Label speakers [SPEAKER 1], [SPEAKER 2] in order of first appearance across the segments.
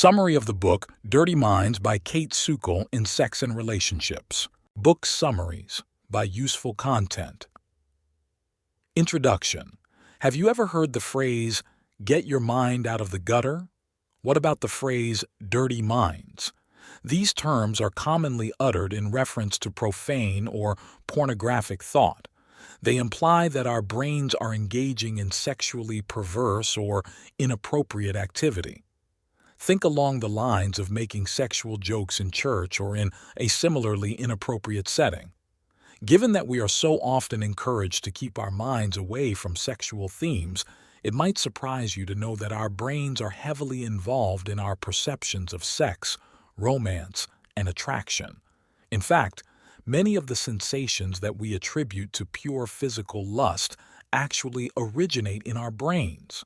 [SPEAKER 1] Summary of the book Dirty Minds by Kayt Sukel in Sex and Relationships. Book summaries by Useful Content. Introduction. Have you ever heard the phrase, "get your mind out of the gutter"? What about the phrase, "dirty minds"? These terms are commonly uttered in reference to profane or pornographic thought. They imply that our brains are engaging in sexually perverse or inappropriate activity. Think along the lines of making sexual jokes in church or in a similarly inappropriate setting. Given that we are so often encouraged to keep our minds away from sexual themes, it might surprise you to know that our brains are heavily involved in our perceptions of sex, romance, and attraction. In fact, many of the sensations that we attribute to pure physical lust actually originate in our brains.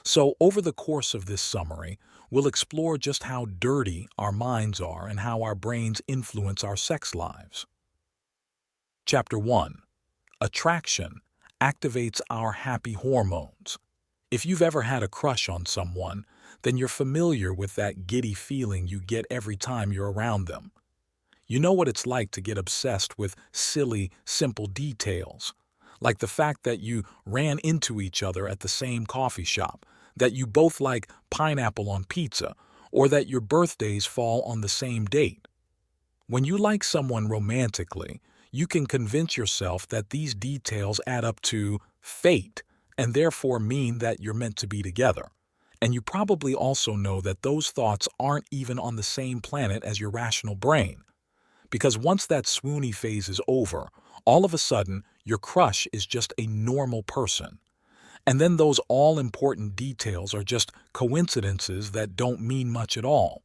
[SPEAKER 1] So, over the course of this summary, we'll explore just how dirty our minds are and how our brains influence our sex lives. Chapter 1. Attraction activates our happy hormones. If you've ever had a crush on someone, then you're familiar with that giddy feeling you get every time you're around them. You know what it's like to get obsessed with silly, simple details, like the fact that you ran into each other at the same coffee shop, that you both like pineapple on pizza, or that your birthdays fall on the same date. When you like someone romantically, you can convince yourself that these details add up to fate and therefore mean that you're meant to be together. And you probably also know that those thoughts aren't even on the same planet as your rational brain. Because once that swoony phase is over, all of a sudden, your crush is just a normal person. And then those all-important details are just coincidences that don't mean much at all.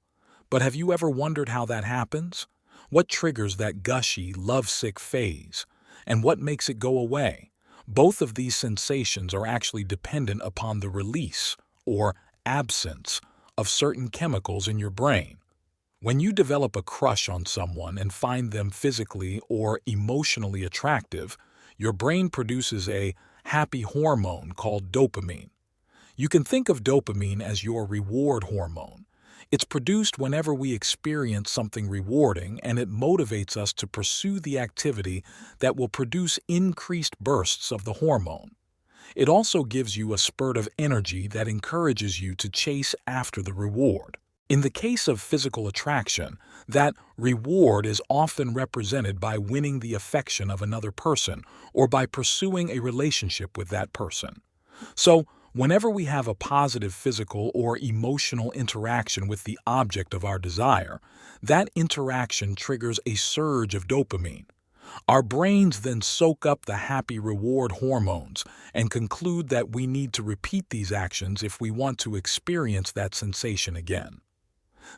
[SPEAKER 1] But have you ever wondered how that happens? What triggers that gushy, lovesick phase? And what makes it go away? Both of these sensations are actually dependent upon the release, or absence, of certain chemicals in your brain. When you develop a crush on someone and find them physically or emotionally attractive, your brain produces a happy hormone called dopamine. You can think of dopamine as your reward hormone. It's produced whenever we experience something rewarding, and it motivates us to pursue the activity that will produce increased bursts of the hormone. It also gives you a spurt of energy that encourages you to chase after the reward. In the case of physical attraction, that reward is often represented by winning the affection of another person or by pursuing a relationship with that person. So, whenever we have a positive physical or emotional interaction with the object of our desire, that interaction triggers a surge of dopamine. Our brains then soak up the happy reward hormones and conclude that we need to repeat these actions if we want to experience that sensation again.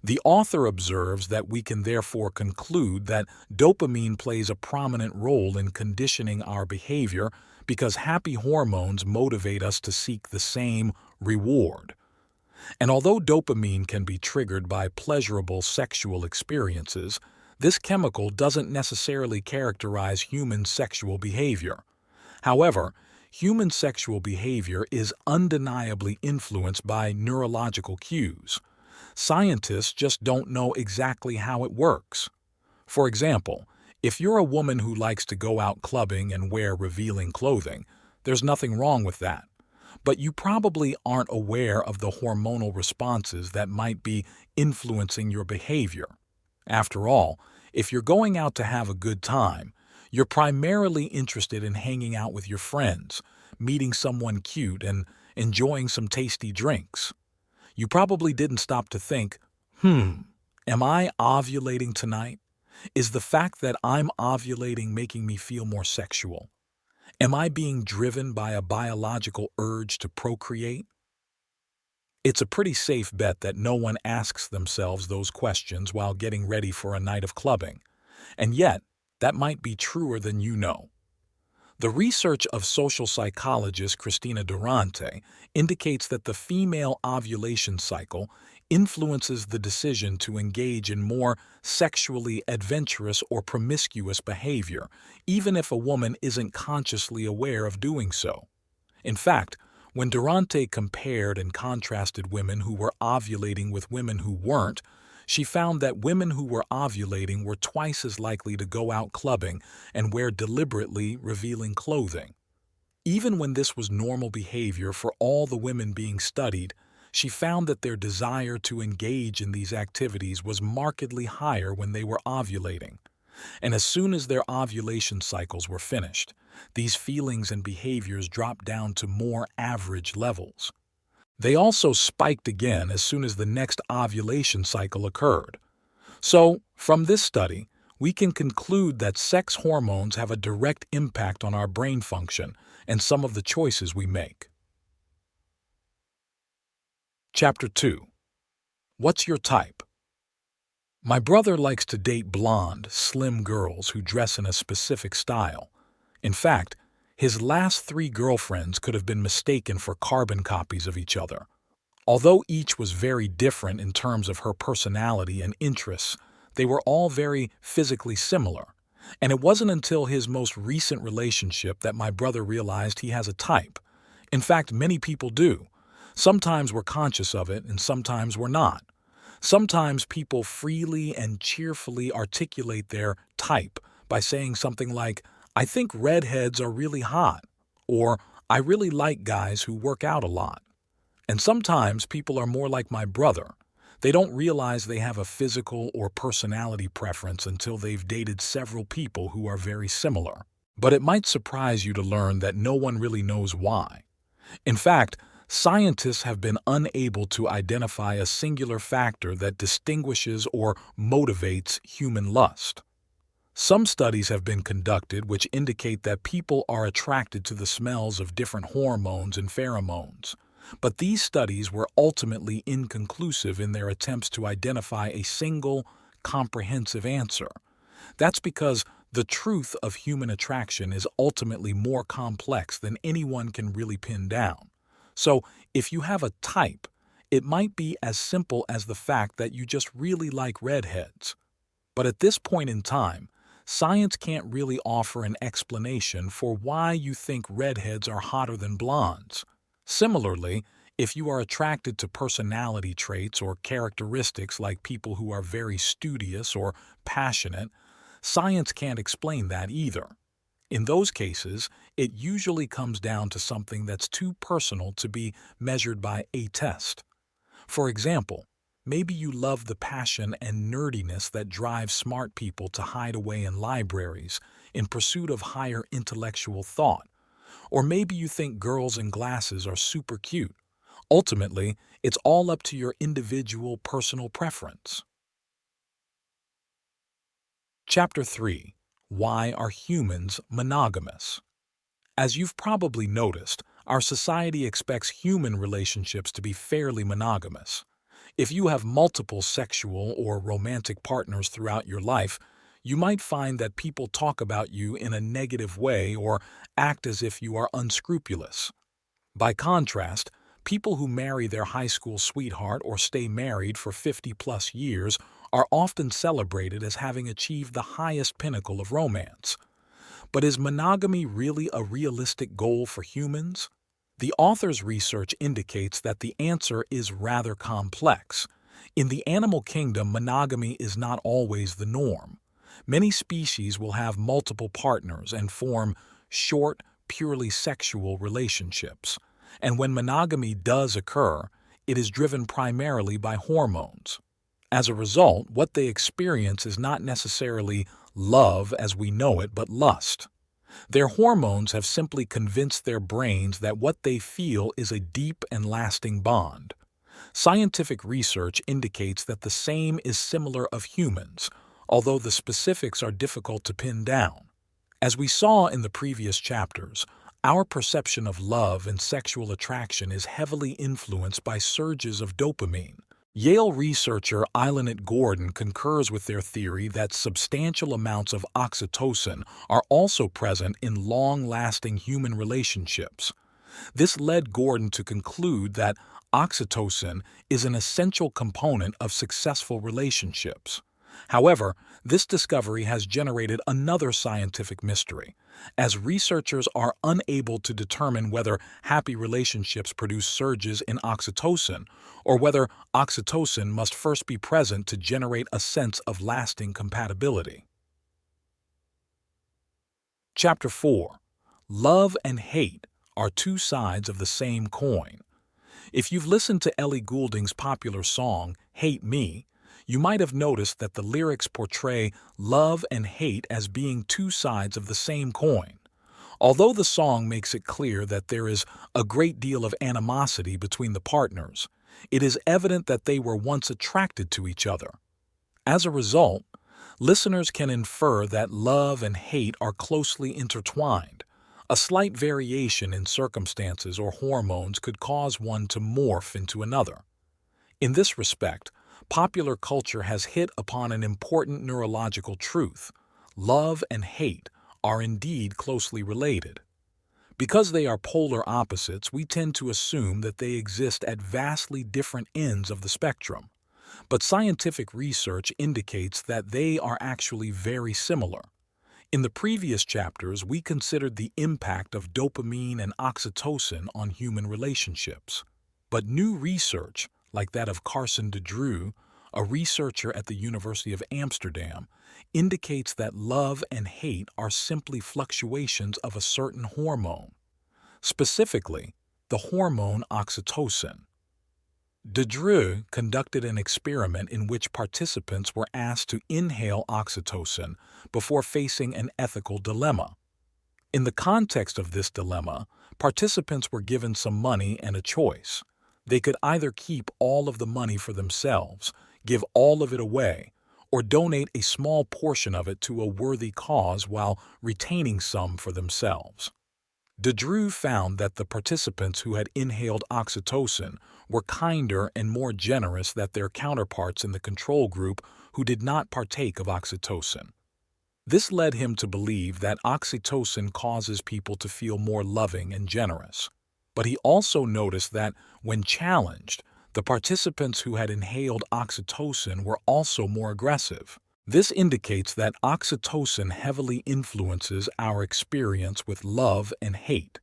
[SPEAKER 1] The author observes that we can therefore conclude that dopamine plays a prominent role in conditioning our behavior because happy hormones motivate us to seek the same reward. And although dopamine can be triggered by pleasurable sexual experiences, this chemical doesn't necessarily characterize human sexual behavior. However, human sexual behavior is undeniably influenced by neurological cues. Scientists just don't know exactly how it works. For example, if you're a woman who likes to go out clubbing and wear revealing clothing, there's nothing wrong with that. But you probably aren't aware of the hormonal responses that might be influencing your behavior. After all, if you're going out to have a good time, you're primarily interested in hanging out with your friends, meeting someone cute, and enjoying some tasty drinks. You probably didn't stop to think, am I ovulating tonight? Is the fact that I'm ovulating making me feel more sexual? Am I being driven by a biological urge to procreate? It's a pretty safe bet that no one asks themselves those questions while getting ready for a night of clubbing. And yet, that might be truer than you know. The research of social psychologist Christina Durante indicates that the female ovulation cycle influences the decision to engage in more sexually adventurous or promiscuous behavior, even if a woman isn't consciously aware of doing so. In fact, When Durante compared and contrasted women who were ovulating with women who weren't, she found that women who were ovulating were twice as likely to go out clubbing and wear deliberately revealing clothing. Even when this was normal behavior for all the women being studied, she found that their desire to engage in these activities was markedly higher when they were ovulating. And as soon as their ovulation cycles were finished, these feelings and behaviors dropped down to more average levels. They also spiked again as soon as the next ovulation cycle occurred. So, from this study, we can conclude that sex hormones have a direct impact on our brain function and some of the choices we make. Chapter 2. What's your type? My brother likes to date blonde, slim girls who dress in a specific style. In fact, his last 3 girlfriends could have been mistaken for carbon copies of each other. Although each was very different in terms of her personality and interests, they were all very physically similar. And it wasn't until his most recent relationship that my brother realized he has a type. In fact, many people do. Sometimes we're conscious of it and sometimes we're not. Sometimes people freely and cheerfully articulate their type by saying something like, "I think redheads are really hot," or "I really like guys who work out a lot." And sometimes people are more like my brother. They don't realize they have a physical or personality preference until they've dated several people who are very similar. But it might surprise you to learn that no one really knows why. In fact, scientists have been unable to identify a singular factor that distinguishes or motivates human lust. Some studies have been conducted which indicate that people are attracted to the smells of different hormones and pheromones. But these studies were ultimately inconclusive in their attempts to identify a single, comprehensive answer. That's because the truth of human attraction is ultimately more complex than anyone can really pin down. So, if you have a type, it might be as simple as the fact that you just really like redheads. But at this point in time, science can't really offer an explanation for why you think redheads are hotter than blondes. Similarly, if you are attracted to personality traits or characteristics like people who are very studious or passionate, science can't explain that either. In those cases, it usually comes down to something that's too personal to be measured by a test. For example, maybe you love the passion and nerdiness that drives smart people to hide away in libraries in pursuit of higher intellectual thought. Or maybe you think girls in glasses are super cute. Ultimately, it's all up to your individual personal preference. Chapter 3. Why are humans monogamous? As you've probably noticed, our society expects human relationships to be fairly monogamous. If you have multiple sexual or romantic partners throughout your life, you might find that people talk about you in a negative way or act as if you are unscrupulous. By contrast, people who marry their high school sweetheart or stay married for 50-plus years are often celebrated as having achieved the highest pinnacle of romance. But is monogamy really a realistic goal for humans? The author's research indicates that the answer is rather complex. In the animal kingdom, monogamy is not always the norm. Many species will have multiple partners and form short, purely sexual relationships. And when monogamy does occur, it is driven primarily by hormones. As a result, what they experience is not necessarily love as we know it, but lust. Their hormones have simply convinced their brains that what they feel is a deep and lasting bond. Scientific research indicates that the same is similar of humans, although the specifics are difficult to pin down. As we saw in the previous chapters, our perception of love and sexual attraction is heavily influenced by surges of dopamine. Yale researcher Eileen Gordon concurs with their theory that substantial amounts of oxytocin are also present in long-lasting human relationships. This led Gordon to conclude that oxytocin is an essential component of successful relationships. However, this discovery has generated another scientific mystery, as researchers are unable to determine whether happy relationships produce surges in oxytocin or whether oxytocin must first be present to generate a sense of lasting compatibility. Chapter 4. Love and hate are two sides of the same coin. If you've listened to Ellie Goulding's popular song, Hate Me, you might have noticed that the lyrics portray love and hate as being two sides of the same coin. Although the song makes it clear that there is a great deal of animosity between the partners, it is evident that they were once attracted to each other. As a result, listeners can infer that love and hate are closely intertwined. A slight variation in circumstances or hormones could cause one to morph into another. In this respect, popular culture has hit upon an important neurological truth. Love and hate are indeed closely related. Because they are polar opposites, we tend to assume that they exist at vastly different ends of the spectrum. But scientific research indicates that they are actually very similar. In the previous chapters, we considered the impact of dopamine and oxytocin on human relationships. But new research, like that of Carson de Drew, a researcher at the University of Amsterdam, indicates that love and hate are simply fluctuations of a certain hormone, specifically the hormone oxytocin. De Drew conducted an experiment in which participants were asked to inhale oxytocin before facing an ethical dilemma. In the context of this dilemma, participants were given some money and a choice. They could either keep all of the money for themselves, give all of it away, or donate a small portion of it to a worthy cause while retaining some for themselves. De Drew found that the participants who had inhaled oxytocin were kinder and more generous than their counterparts in the control group who did not partake of oxytocin. This led him to believe that oxytocin causes people to feel more loving and generous. But he also noticed that, when challenged, the participants who had inhaled oxytocin were also more aggressive. This indicates that oxytocin heavily influences our experience with love and hate.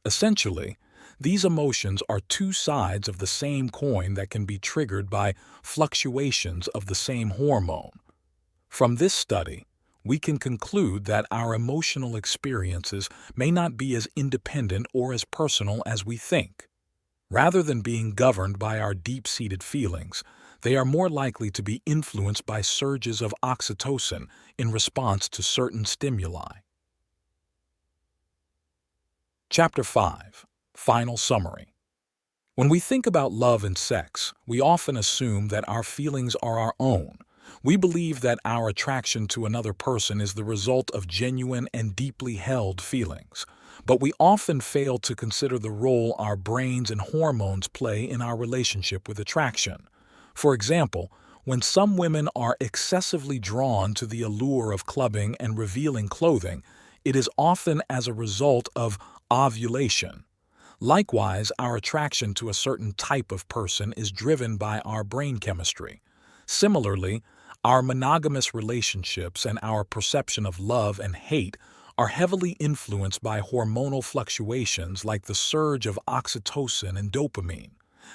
[SPEAKER 1] Essentially, these emotions are two sides of the same coin that can be triggered by fluctuations of the same hormone. From this study, we can conclude that our emotional experiences may not be as independent or as personal as we think. Rather than being governed by our deep-seated feelings, they are more likely to be influenced by surges of oxytocin in response to certain stimuli. Chapter 5. Final Summary. When we think about love and sex, we often assume that our feelings are our own. We believe that our attraction to another person is the result of genuine and deeply held feelings. But we often fail to consider the role our brains and hormones play in our relationship with attraction. For example, when some women are excessively drawn to the allure of clubbing and revealing clothing, it is often as a result of ovulation. Likewise, our attraction to a certain type of person is driven by our brain chemistry. Similarly, our monogamous relationships and our perception of love and hate are heavily influenced by hormonal fluctuations like the surge of oxytocin and dopamine.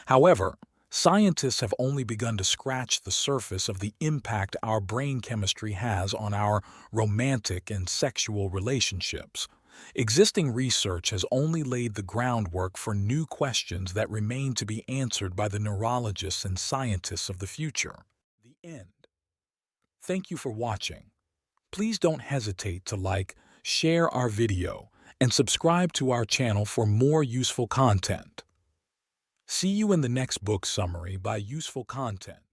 [SPEAKER 1] However, scientists have only begun to scratch the surface of the impact our brain chemistry has on our romantic and sexual relationships. Existing research has only laid the groundwork for new questions that remain to be answered by the neurologists and scientists of the future. The end. Thank you for watching. Please don't hesitate to like, share our video, and subscribe to our channel for more useful content. See you in the next book summary by Useful Content.